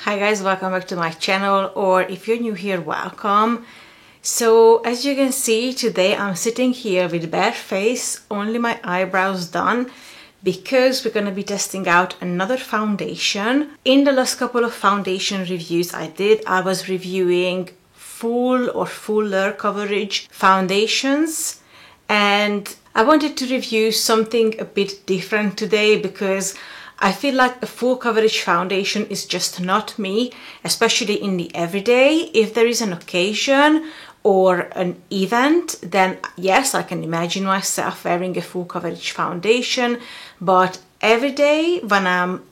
Hi guys, welcome back to my channel, or if you're new here, welcome. So as you can see, today I'm sitting here with bare face, only my eyebrows done, because we're going to be testing out another foundation. In the last couple of foundation reviews I did, I was reviewing full or fuller coverage foundations, and I wanted to review something a bit different today because I feel like a full coverage foundation is just not me, especially in the everyday. If there is an occasion or an event, then yes, I can imagine myself wearing a full coverage foundation, but every day when I'm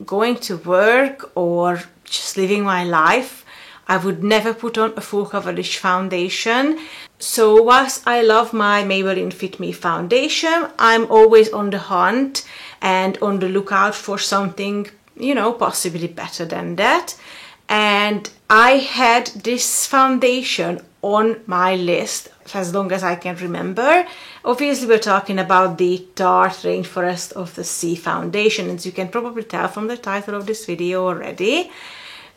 going to work or just living my life, I would never put on a full coverage foundation. So whilst I love my Maybelline Fit Me foundation, I'm always on the hunt and on the lookout for something, you know, possibly better than that. And I had this foundation on my list as long as I can remember. Obviously, we're talking about the Tarte Rainforest of the Sea foundation, as you can probably tell from the title of this video already.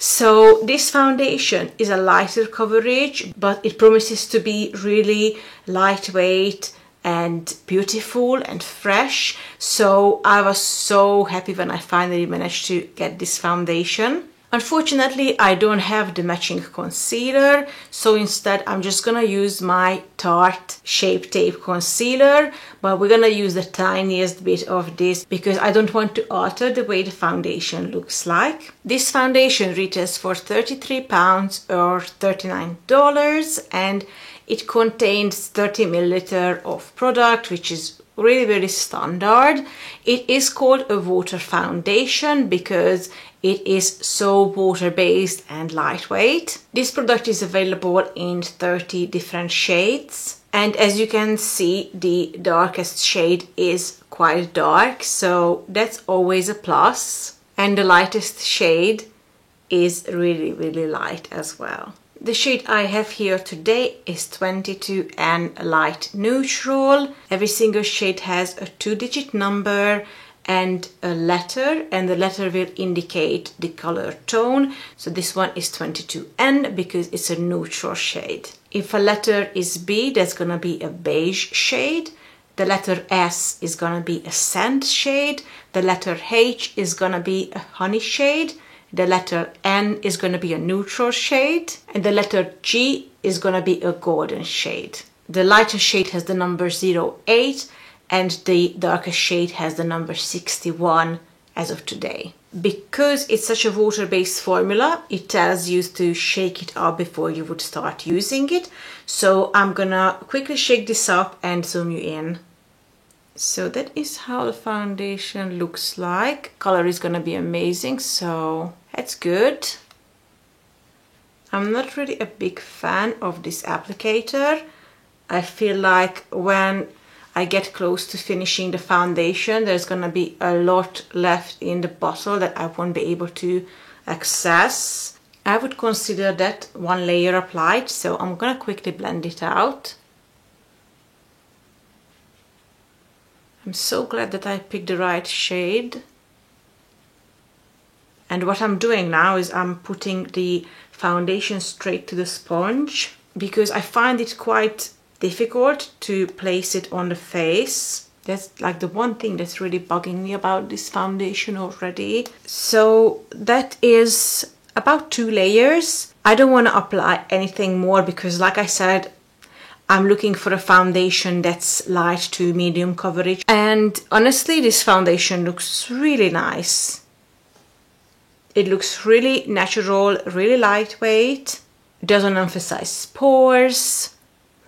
So this foundation is a lighter coverage, but it promises to be really lightweight and beautiful and fresh. So I was so happy when I finally managed to get this foundation. Unfortunately, I don't have the matching concealer, so instead I'm just gonna use my Tarte Shape Tape concealer, but we're gonna use the tiniest bit of this because I don't want to alter the way the foundation looks like. This foundation retails for £33 or $39, and it contains 30 milliliters of product, which is really standard. It is called a water foundation because it is so water-based and lightweight. This product is available in 30 different shades, and as you can see, the darkest shade is quite dark, so that's always a plus, and the lightest shade is really light as well. The shade I have here today is 22 and Light Neutral. Every single shade has a 2-digit number and a letter, and the letter will indicate the color tone. So this one is 22N because it's a neutral shade. If a letter is B, that's gonna be a beige shade. The letter S is gonna be a sand shade. The letter H is gonna be a honey shade. The letter N is going to be a neutral shade, and the letter G is going to be a golden shade. The lighter shade has the number 08, and the darker shade has the number 61 as of today. Because it's such a water-based formula, it tells you to shake it up before you would start using it. So I'm gonna quickly shake this up and zoom you in. So that is how the foundation looks like. Color is gonna be amazing, so that's good. I'm not really a big fan of this applicator. I feel like when I get close to finishing the foundation, there's gonna be a lot left in the bottle that I won't be able to access. I would consider that one layer applied, so I'm gonna quickly blend it out. I'm so glad that I picked the right shade. And what I'm doing now is I'm putting the foundation straight to the sponge because I find it quite difficult to place it on the face. That's like the one thing that's really bugging me about this foundation already. So that is about 2 layers. I don't want to apply anything more because, like I said, I'm looking for a foundation that's light to medium coverage. And honestly, this foundation looks really nice. It looks really natural, really lightweight. It doesn't emphasize pores,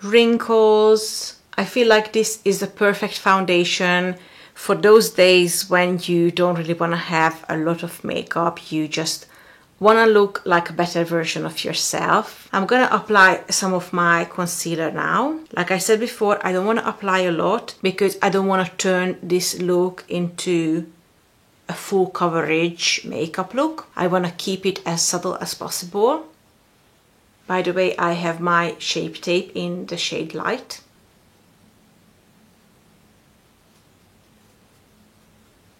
wrinkles. I feel like this is the perfect foundation for those days when you don't really want to have a lot of makeup. You just want to look like a better version of yourself. I'm gonna apply some of my concealer now. Like I said before, I don't want to apply a lot because I don't want to turn this look into a full coverage makeup look. I want to keep it as subtle as possible. By the way, I have my Shape Tape in the shade Light.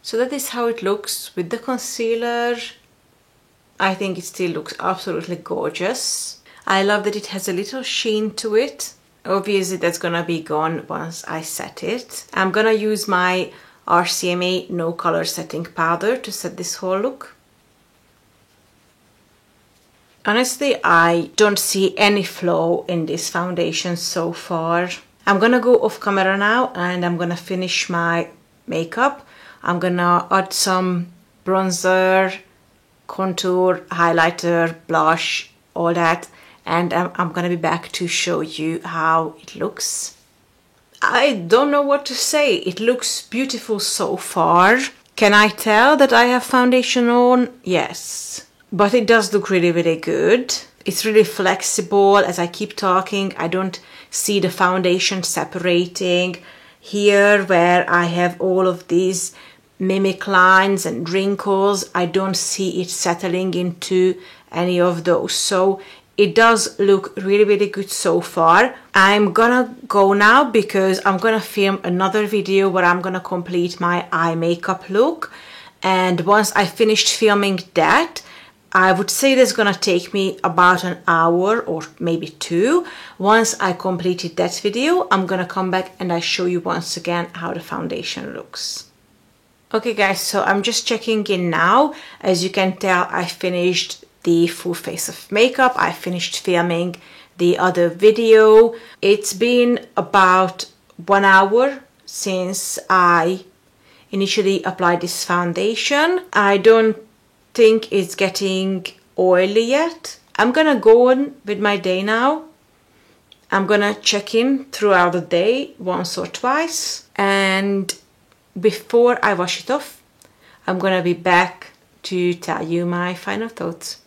So that is how it looks with the concealer. I think it still looks absolutely gorgeous. I love that it has a little sheen to it. Obviously that's gonna be gone once I set it. I'm gonna use my RCMA No Color Setting Powder to set this whole look. Honestly, I don't see any flaw in this foundation so far. I'm gonna go off camera now and I'm gonna finish my makeup. I'm gonna add some bronzer, contour, highlighter, blush, all that, and I'm gonna be back to show you how it looks. I don't know what to say. It looks beautiful so far. Can I tell that I have foundation on? Yes. But it does look really, really good. It's really flexible. As I keep talking, I don't see the foundation separating. Here where I have all of these mimic lines and wrinkles, I don't see it settling into any of those. So it does look really, really good so far. I'm gonna go now because I'm gonna film another video where I'm gonna complete my eye makeup look. And once I finished filming that, I would say that's gonna take me about an hour or maybe 2. Once I completed that video, I'm gonna come back and I show you once again how the foundation looks. Okay guys, so I'm just checking in now. As you can tell, I finished the full face of makeup. I finished filming the other video. It's been about 1 hour since I initially applied this foundation. I don't think it's getting oily yet. I'm gonna go on with my day now. I'm gonna check in throughout the day once or twice, and before I wash it off, I'm gonna be back to tell you my final thoughts.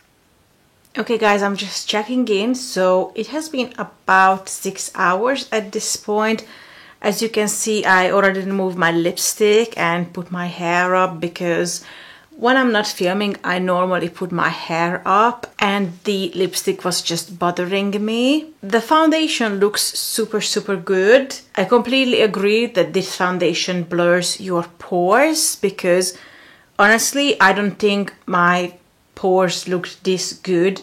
Okay guys, I'm just checking in. So it has been about 6 hours at this point. As you can see, I already removed my lipstick and put my hair up because when I'm not filming, I normally put my hair up and the lipstick was just bothering me. The foundation looks super, super good. I completely agree that this foundation blurs your pores because honestly, I don't think my pores looked this good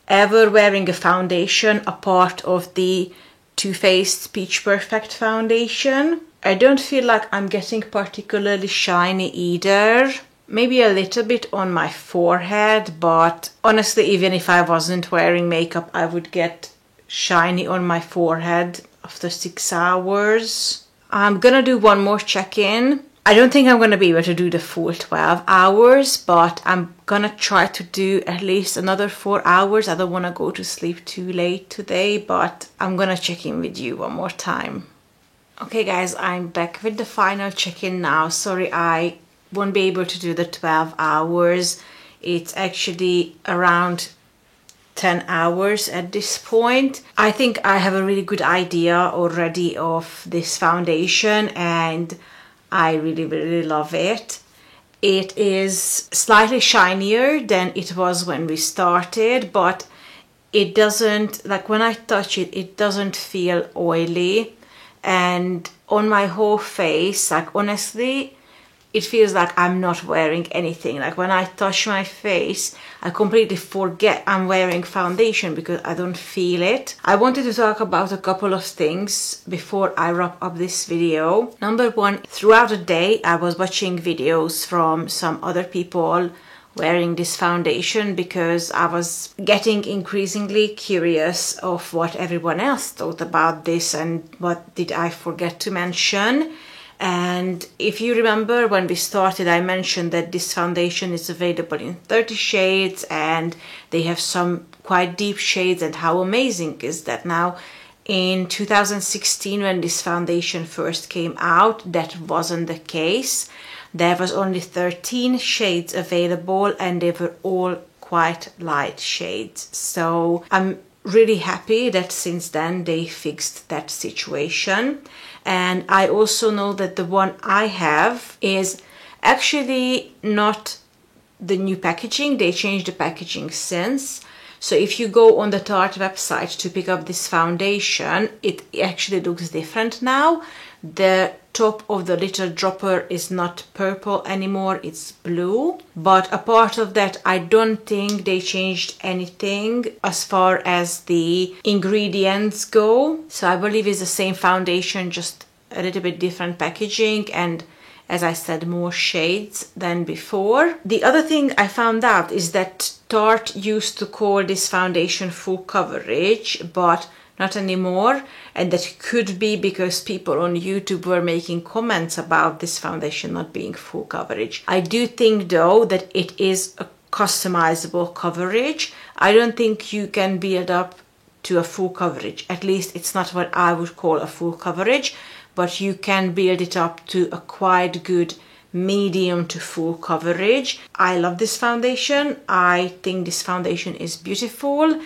ever wearing a foundation a part of the Too Faced Peach Perfect foundation. I don't feel like I'm getting particularly shiny either. Maybe a little bit on my forehead, but honestly, even if I wasn't wearing makeup, I would get shiny on my forehead after 6 hours. I'm gonna do one more check-in. I don't think I'm gonna be able to do the full 12 hours, but I'm gonna try to do at least another 4 hours. I don't wanna go to sleep too late today, but I'm gonna check in with you one more time. Okay guys, I'm back with the final check-in now. Sorry, I won't be able to do the 12 hours. It's actually around 10 hours at this point. I think I have a really good idea already of this foundation and I really, really love it. It is slightly shinier than it was when we started, but it doesn't, like when I touch it, it doesn't feel oily. And on my whole face, like honestly, it feels like I'm not wearing anything. Like when I touch my face, I completely forget I'm wearing foundation because I don't feel it. I wanted to talk about a couple of things before I wrap up this video. Number one, throughout the day, I was watching videos from some other people wearing this foundation because I was getting increasingly curious of what everyone else thought about this and what did I forget to mention. And if you remember when we started, I mentioned that this foundation is available in 30 shades and they have some quite deep shades, and how amazing is that. Now in 2016, when this foundation first came out, that wasn't the case. There was only 13 shades available and they were all quite light shades. So I'm really happy that since then they fixed that situation. And I also know that the one I have is actually not the new packaging. They changed the packaging since. So if you go on the Tarte website to pick up this foundation, it actually looks different now. The top of the little dropper is not purple anymore, it's blue. But apart of that, I don't think they changed anything as far as the ingredients go. So I believe it's the same foundation, just a little bit different packaging, and as I said, more shades than before. The other thing I found out is that Tarte used to call this foundation full coverage, but not anymore, and that could be because people on YouTube were making comments about this foundation not being full coverage. I do think though that it is a customizable coverage. I don't think you can build up to a full coverage. At least it's not what I would call a full coverage, but you can build it up to a quite good medium to full coverage. I love this foundation. I think this foundation is beautiful,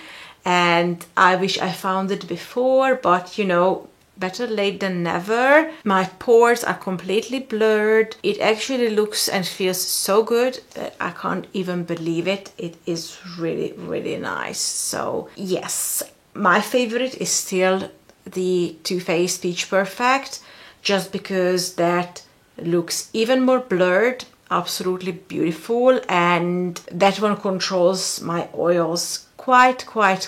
and I wish I found it before, but you know, better late than never. My pores are completely blurred. It actually looks and feels so good that I can't even believe it. It is really, really nice. So yes, my favorite is still the Too Faced Peach Perfect, just because that looks even more blurred, absolutely beautiful, and that one controls my oils quite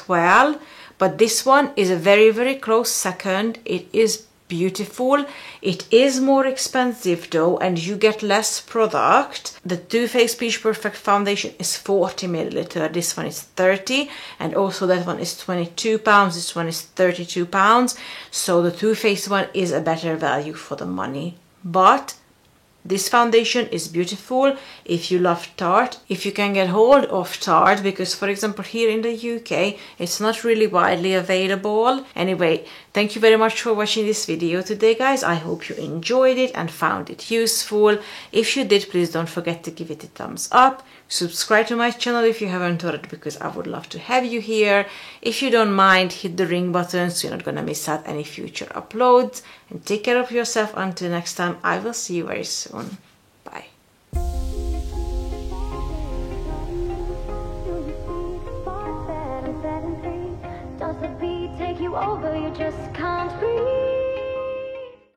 well. But this one is a very, very close second. It is beautiful. It is more expensive though, and you get less product. The Too Faced Peach Perfect foundation is 40 milliliter. This one is 30, and also that one is 22 pounds. This one is 32 pounds. So the Too Faced one is a better value for the money. But this foundation is beautiful if you love Tarte, if you can get hold of Tarte, because for example here in the UK it's not really widely available. Anyway, thank you very much for watching this video today, guys. I hope you enjoyed it and found it useful. If you did, please don't forget to give it a thumbs up. Subscribe to my channel if you haven't already, because I would love to have you here. If you don't mind, hit the ring button so you're not gonna miss out any future uploads. And take care of yourself until next time. I will see you very soon. Bye. Does the beat take you over? You just can't breathe.